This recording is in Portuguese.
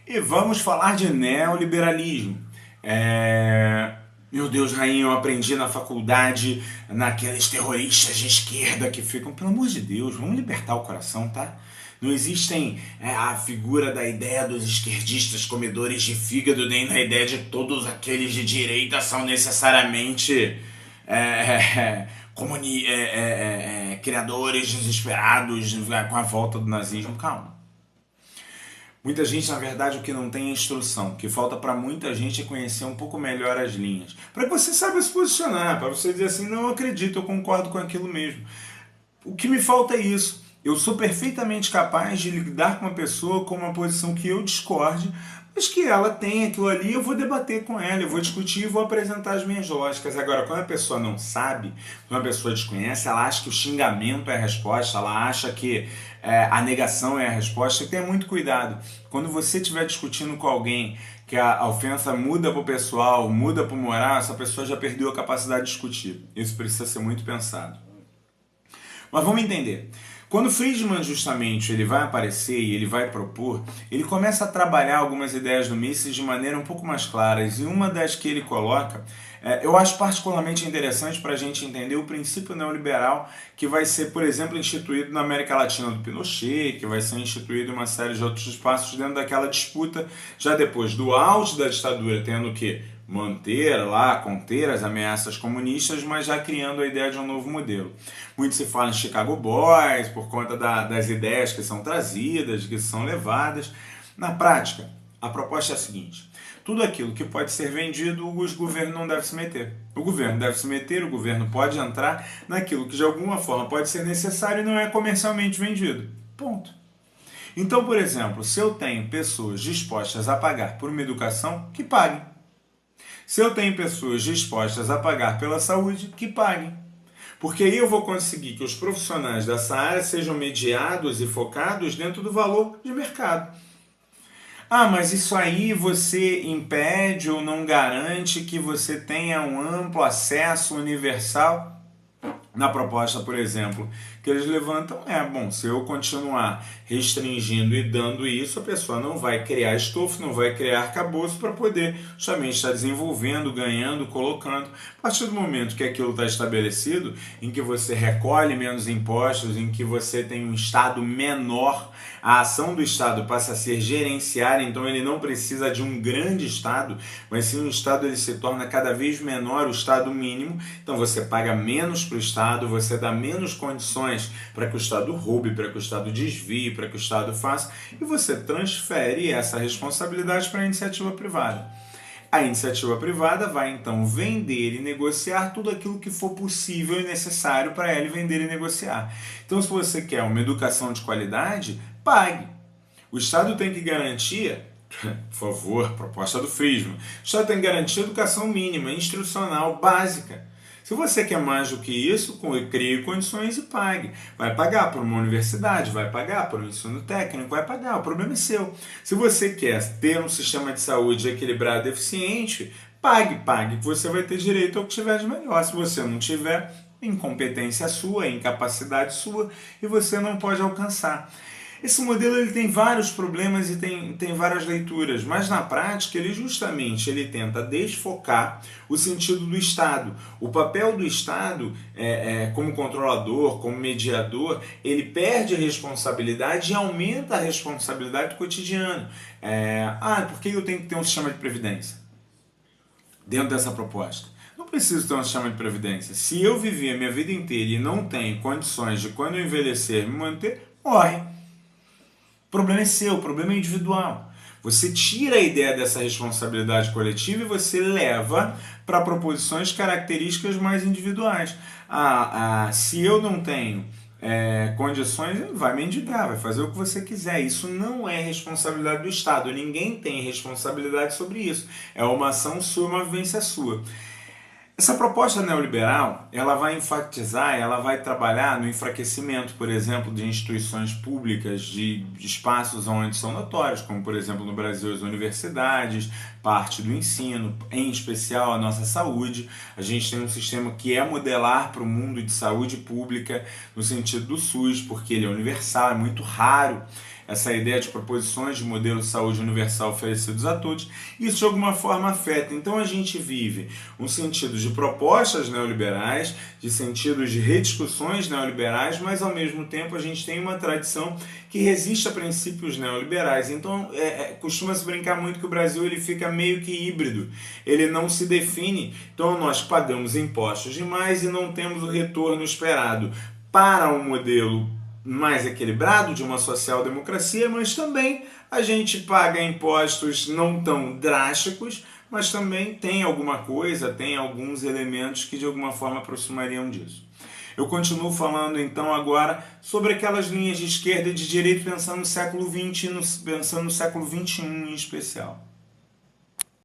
E vamos falar de neoliberalismo. Meu Deus, rainha, eu aprendi na faculdade, naqueles terroristas de esquerda que ficam, pelo amor de Deus, vamos libertar o coração, tá? Não existem a figura da ideia dos esquerdistas comedores de fígado, nem da ideia de todos aqueles de direita são necessariamente criadores desesperados com a volta do nazismo. Calma. Muita gente, na verdade, o que não tem é instrução. O que falta para muita gente é conhecer um pouco melhor as linhas. Para que você saiba se posicionar, para você dizer assim, não, eu acredito, eu concordo com aquilo mesmo. O que me falta é isso. Eu sou perfeitamente capaz de lidar com uma pessoa com uma posição que eu discorde, mas que ela tem aquilo ali, eu vou debater com ela, eu vou discutir e vou apresentar as minhas lógicas. Agora, quando a pessoa não sabe, quando a pessoa desconhece, ela acha que o xingamento é a resposta, ela acha que a negação é a resposta, e tenha muito cuidado. Quando você estiver discutindo com alguém que a ofensa muda para o pessoal, muda para o moral, essa pessoa já perdeu a capacidade de discutir. Isso precisa ser muito pensado. Mas vamos entender. Quando Friedman justamente ele vai aparecer e ele vai propor, ele começa a trabalhar algumas ideias do Mises de maneira um pouco mais claras. E uma das que ele coloca, eu acho particularmente interessante para a gente entender o princípio neoliberal que vai ser, por exemplo, instituído na América Latina do Pinochet, que vai ser instituído em uma série de outros espaços dentro daquela disputa, já depois do auge da ditadura, tendo que manter lá, conter as ameaças comunistas, mas já criando a ideia de um novo modelo. Muito se fala em Chicago Boys, por conta das ideias que são trazidas, que são levadas. Na prática, a proposta é a seguinte: tudo aquilo que pode ser vendido, os governos não devem se meter. O governo deve se meter, o governo pode entrar naquilo que de alguma forma pode ser necessário e não é comercialmente vendido. Ponto. Então, por exemplo, se eu tenho pessoas dispostas a pagar por uma educação, que paguem. Se eu tenho pessoas dispostas a pagar pela saúde, que paguem. Porque aí eu vou conseguir que os profissionais dessa área sejam mediados e focados dentro do valor de mercado. Ah, mas isso aí você impede ou não garante que você tenha um amplo acesso universal? Na proposta, por exemplo, que eles levantam bom, se eu continuar restringindo e dando isso, a pessoa não vai criar estofo, não vai criar arcabouço para poder justamente estar desenvolvendo, ganhando, colocando. A partir do momento que aquilo está estabelecido, em que você recolhe menos impostos, em que você tem um Estado menor, a ação do Estado passa a ser gerenciar, então ele não precisa de um grande Estado, mas sim um Estado ele se torna cada vez menor, o Estado mínimo, então você paga menos para o Estado, você dá menos condições para que o Estado roube, para que o Estado desvie, para que o Estado faça, e você transfere essa responsabilidade para a iniciativa privada. A iniciativa privada vai então vender e negociar tudo aquilo que for possível e necessário para ela vender e negociar. Então, se você quer uma educação de qualidade, pague. O Estado tem que garantir, por favor, proposta do Friedman, o Estado tem que garantir educação mínima, instrucional, básica. Se você quer mais do que isso, crie condições e pague. Vai pagar por uma universidade, vai pagar por um ensino técnico, vai pagar. O problema é seu. Se você quer ter um sistema de saúde equilibrado e eficiente, pague, que você vai ter direito ao que tiver de melhor. Se você não tiver, incompetência sua, incapacidade sua, e você não pode alcançar. Esse modelo ele tem vários problemas e tem várias leituras, mas na prática ele justamente ele tenta desfocar o sentido do Estado. O papel do Estado como controlador, como mediador, ele perde a responsabilidade e aumenta a responsabilidade do cotidiano. Por que eu tenho que ter um sistema de previdência dentro dessa proposta? Não preciso ter um sistema de previdência. Se eu viver a minha vida inteira e não tenho condições de quando eu envelhecer me manter, morre. O problema é seu, o problema é individual. Você tira a ideia dessa responsabilidade coletiva e você leva para proposições características mais individuais. Se eu não tenho condições, vai mendigar, vai fazer o que você quiser. Isso não é responsabilidade do Estado. Ninguém tem responsabilidade sobre isso. É uma ação sua, uma vivência sua. Essa proposta neoliberal, ela vai enfatizar, ela vai trabalhar no enfraquecimento, por exemplo, de instituições públicas, de espaços onde são notórios, como por exemplo no Brasil as universidades, parte do ensino, em especial a nossa saúde. A gente tem um sistema que é modelar para o mundo de saúde pública, no sentido do SUS, porque ele é universal, é muito raro essa ideia de proposições de modelo de saúde universal oferecidos a todos, isso de alguma forma afeta. Então a gente vive um sentido de propostas neoliberais, de sentidos de rediscussões neoliberais, mas ao mesmo tempo a gente tem uma tradição que resiste a princípios neoliberais. Então costuma-se brincar muito que o Brasil ele fica meio que híbrido, ele não se define. Então nós pagamos impostos demais e não temos o retorno esperado para um modelo mais equilibrado de uma social-democracia, mas também a gente paga impostos não tão drásticos, mas também tem alguma coisa, tem alguns elementos que de alguma forma aproximariam disso. Eu continuo falando então agora sobre aquelas linhas de esquerda e de direita pensando no século XX e pensando no século XXI em especial.